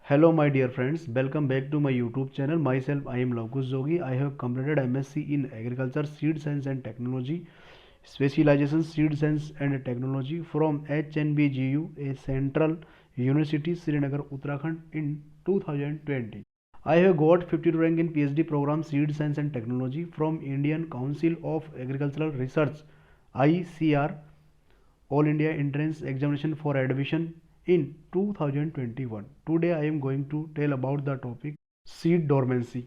Hello my dear friends, welcome back to my YouTube channel. Myself I am Laukus Jogi. I have completed MSc in Agriculture, Seed Science and Technology, Specialization Seed Science and Technology from HNBGU, a Central University, Srinagar, Uttarakhand in 2020. I have got 52 rank in PhD program Seed Science and Technology from Indian Council of Agricultural Research ICR All India Entrance Examination for Admission in 2021. Today I am going to tell about the topic seed dormancy.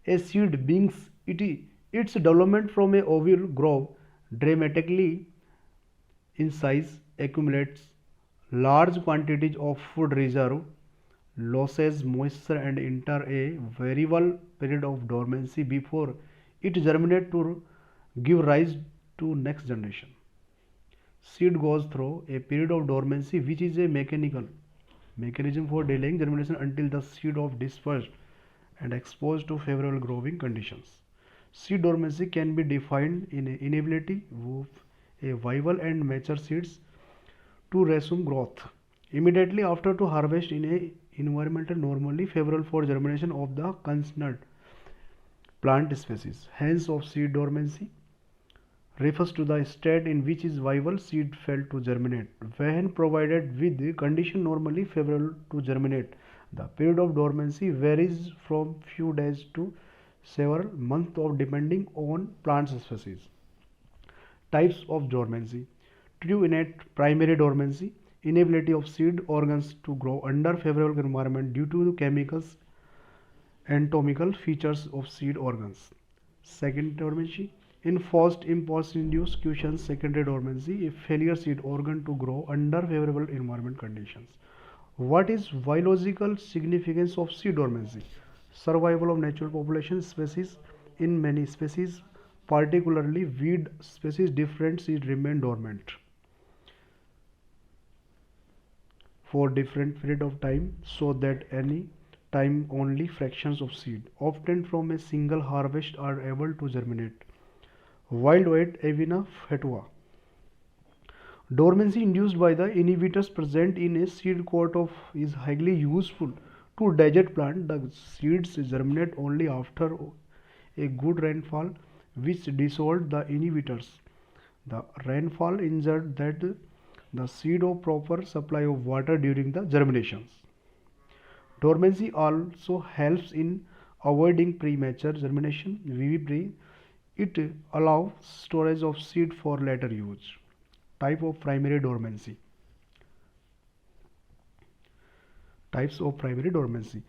A seed beings its development from a ovule grow dramatically in size, accumulates large quantities of food reserve, loses moisture and enter a variable period of dormancy before it germinate to give rise to next generation. Seed goes through a period of dormancy which is a mechanical mechanism for delaying germination until the seed of dispersed and exposed to favorable growing conditions. Seed dormancy can be defined in an inability of a viable and mature seeds to resume growth immediately after to harvest in a environment normally favorable for germination of the concerned plant species. Hence of seed dormancy refers to the state in which is viable seed fail to germinate. When provided with the condition normally favorable to germinate, the period of dormancy varies from few days to several months of depending on plant species. Types of dormancy: true innate primary dormancy, inability of seed organs to grow under favorable environment due to the chemicals anatomical features of seed organs. Second dormancy, in first impulse induced quiescence. Secondary dormancy, a failure seed organ to grow under favorable environment conditions. What is biological significance of seed dormancy? Survival of natural population species. In many species, particularly weed species, different seed remain dormant for different period of time, so that any time only fractions of seed obtained from a single harvest are able to germinate. Wild weight Avena fetua. Dormancy induced by the inhibitors present in a seed coat of is highly useful to digest plant. The seeds germinate only after a good rainfall which dissolved the inhibitors. The rainfall ensured that the seed of proper supply of water during the germinations. Dormancy also helps in avoiding premature germination. VV it allows storage of seed for later use. Type of primary dormancy. Types of primary dormancy.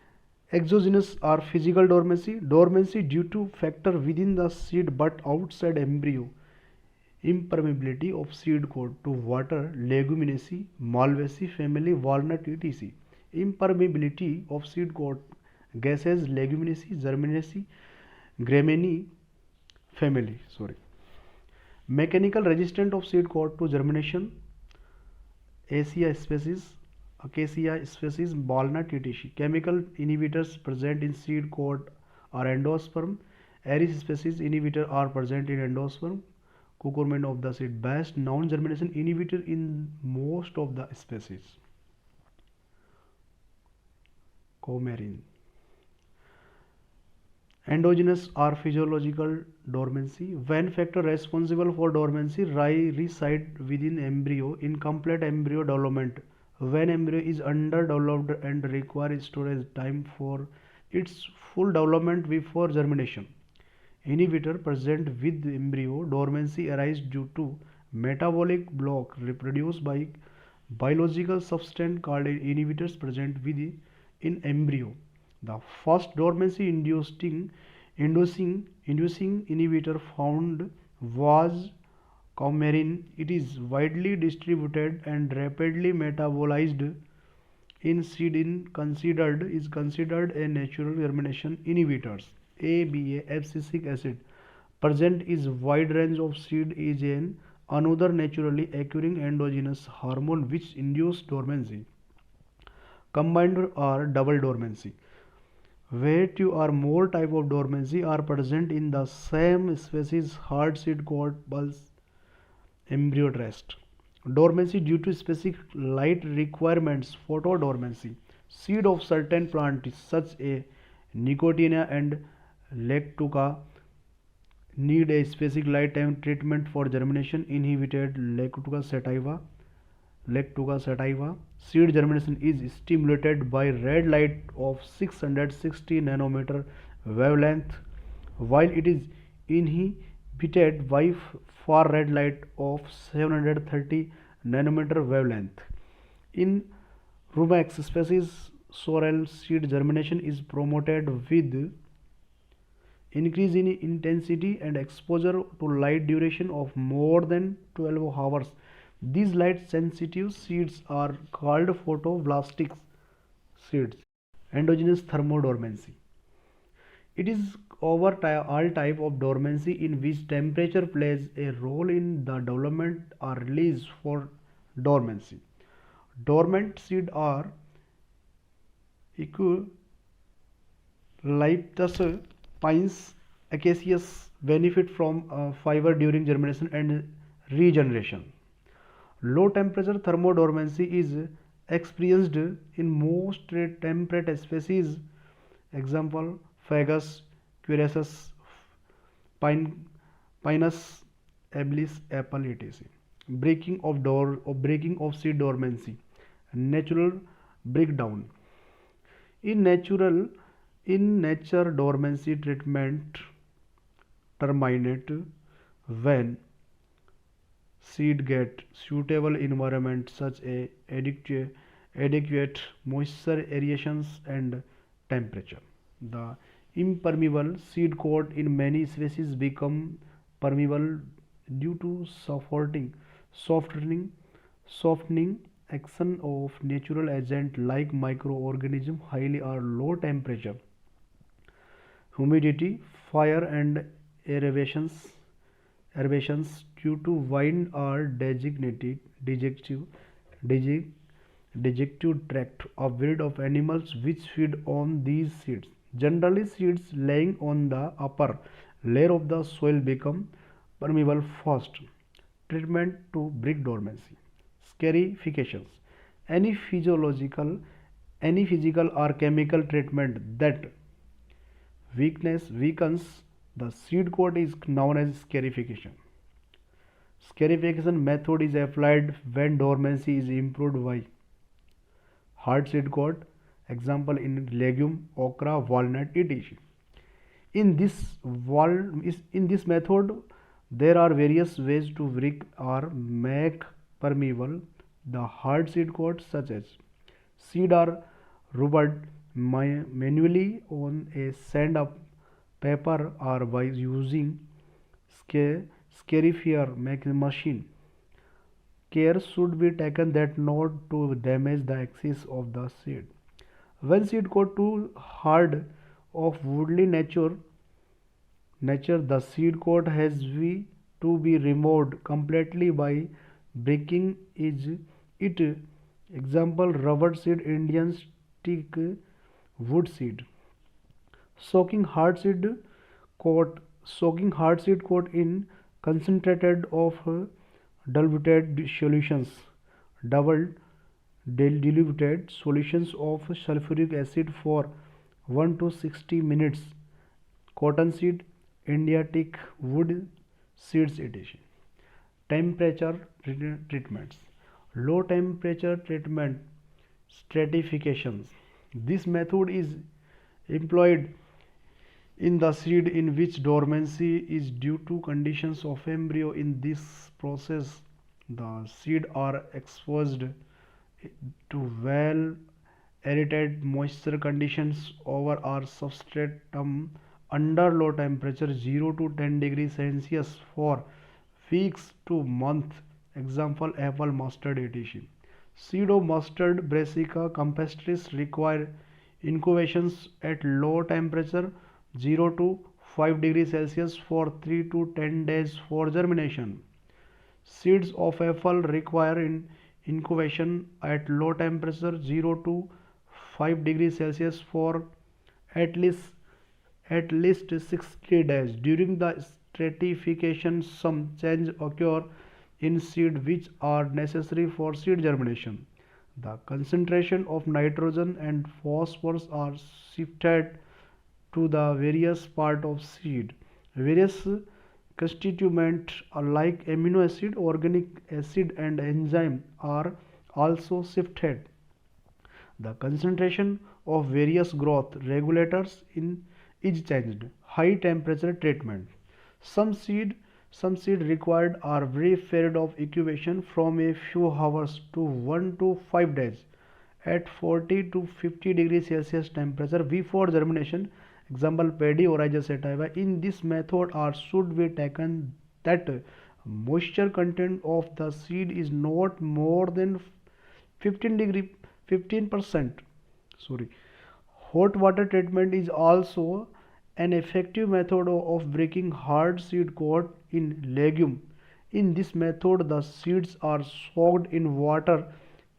Exogenous or physical dormancy. Dormancy due to factor within the seed but outside embryo. Impermeability of seed coat to water, Leguminaceae, Malvaceae family, walnut, etc. Impermeability of seed coat gases, Leguminaceae, Germinaceae, Gramineae family. Mechanical resistance of seed coat to germination, Acacia species, walnut, etc. Chemical inhibitors present in seed coat are endosperm. Aries species inhibitor are present in endosperm. Cucurbit of the seed, best non-germination inhibitor in most of the species. Coumarin. Endogenous or physiological dormancy. When factor responsible for dormancy reside within embryo, incomplete embryo development. When embryo is underdeveloped and requires storage time for its full development before germination. Inhibitor present with embryo. Dormancy arises due to metabolic block reproduced by biological substance called inhibitors present within in embryo. The first dormancy inducing inhibitor found was coumarin. It is widely distributed and rapidly metabolized in seed is considered a natural germination inhibitors. ABA abscisic acid present is wide range of seed is an another naturally occurring endogenous hormone which induce dormancy. Combined or double dormancy, where two or more type of dormancy are present in the same species. Hard seed coat pulse embryo at rest. Dormancy due to specific light requirements, photodormancy. Seed of certain plants such as Nicotiana and Lactuca need a specific light time treatment for germination. Inhibited Lactuca sativa. Seed germination is stimulated by red light of 660 nanometer wavelength, while it is inhibited by far red light of 730 nanometer wavelength. In Rumex species, sorrel seed germination is promoted with increase in intensity and exposure to light duration of more than 12 hours. These light sensitive seeds are called photoblastic seeds. Endogenous thermodormancy. It is over all type of dormancy in which temperature plays a role in the development or release for dormancy. Dormant seeds are eucalyptus, pines, acacias benefit from fiber during germination and regeneration. Low temperature thermodormancy is experienced in most temperate species. Example: Fagus, Quiescence, Pine, Pinus, Abilis, Apple, etc. Breaking of seed dormancy. Natural breakdown. In nature dormancy treatment terminate when seed get suitable environment such as adequate moisture, aerations and temperature. The impermeable seed coat in many species become permeable due to softening action of natural agent like microorganism, highly or low temperature, humidity, fire and aerations due to wind or digestive tract of breed of animals which feed on these seeds. Generally, seeds laying on the upper layer of the soil become permeable fast. Treatment to break dormancy. Scarifications. Any physiological, any physical or chemical treatment that weakens the seed coat is known as scarification. Scarification method is applied when dormancy is improved by hard seed coat, example in legume, okra, walnut, etc. In this method, there are various ways to break or make permeable the hard seed coat, such as seed are rubbed manually on a sand of paper or by using scarifier machine. Care should be taken that not to damage the axis of the seed. When seed coat too hard of woodly nature, the seed coat has to be removed completely by breaking it. Example: rubber seed, Indian stick, wood seed. Soaking hard seed coat in concentrated of diluted solutions, double diluted solutions of sulfuric acid for 1 to 60 minutes. Cotton seed, India teak, wood seeds edition. Temperature treatments. Low temperature treatment stratifications. This method is employed in the seed in which dormancy is due to conditions of embryo. In this process, the seed are exposed to well aerated moisture conditions over our substratum under low temperature 0 to 10 degrees Celsius for weeks to months. Example: apple, mustard, etc. Seed of mustard, Brassica campestris, require incubations at low temperature 0 to 5 degrees Celsius for 3 to 10 days for germination. Seeds of apple require incubation at low temperature 0 to 5 degrees Celsius for at least 60 days. During the stratification, some change occur in seed which are necessary for seed germination. The concentration of nitrogen and phosphorus are shifted to the various part of seed. Various constituents like amino acid, organic acid and enzyme are also shifted. The concentration of various growth regulators is changed. High temperature treatment. Some seed some seed required are brief period of incubation from a few hours to 1 to 5 days at 40 to 50 degrees Celsius temperature before germination. Example paddy Oryza sativa. In this method or should be taken that moisture content of the seed is not more than 15%. Sorry. Hot water treatment is also an effective method of breaking hard seed coat in legume. In this method, the seeds are soaked in water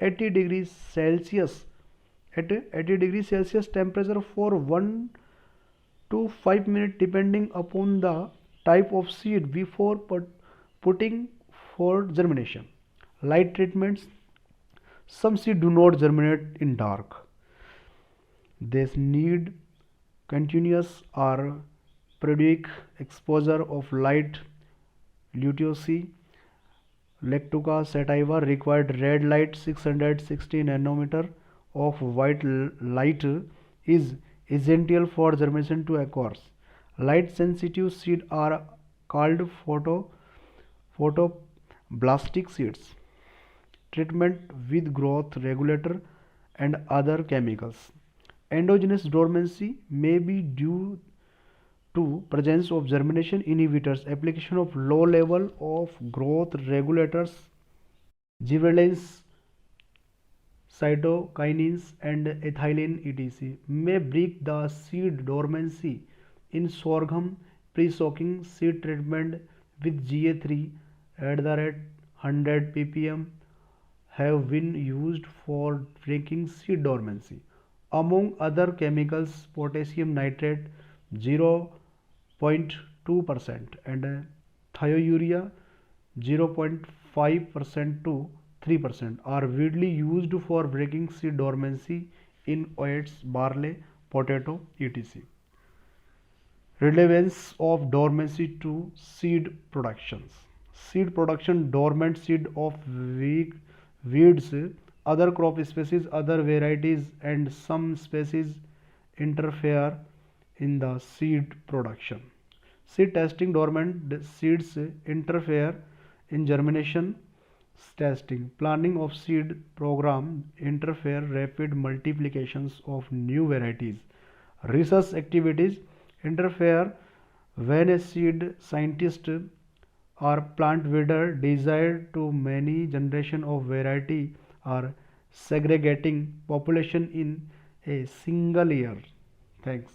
80 degrees Celsius at 80 degrees Celsius temperature for 1 to 5 minutes depending upon the type of seed before putting for germination. Light treatments. Some seeds do not germinate in dark. They need continuous or periodic exposure of light. Luteosi Lactuca sativa required red light 660 nanometer of white light is essential for germination to occur. Light sensitive seeds are called photoblastic seeds. Treatment with growth regulator and other chemicals. Endogenous dormancy may be due to presence of germination inhibitors, application of low level of growth regulators, gibberellins, cytokinins and ethylene etc. may break the seed dormancy. In sorghum pre-soaking seed treatment with GA3 at the rate 100 ppm have been used for breaking seed dormancy. Among other chemicals, potassium nitrate 0.2% and thiourea 0.5% to 3% are widely used for breaking seed dormancy in oats, barley, potato, etc. Relevance of dormancy to seed productions. Seed production dormant seed of weeds, other crop species, other varieties and some species interfere in the seed production. Seed testing dormant seeds interfere in germination testing. Planning of seed program interfere rapid multiplications of new varieties. Research activities interfere when a seed scientist or plant breeder desire to many generation of variety or segregating population in a single year. Thanks.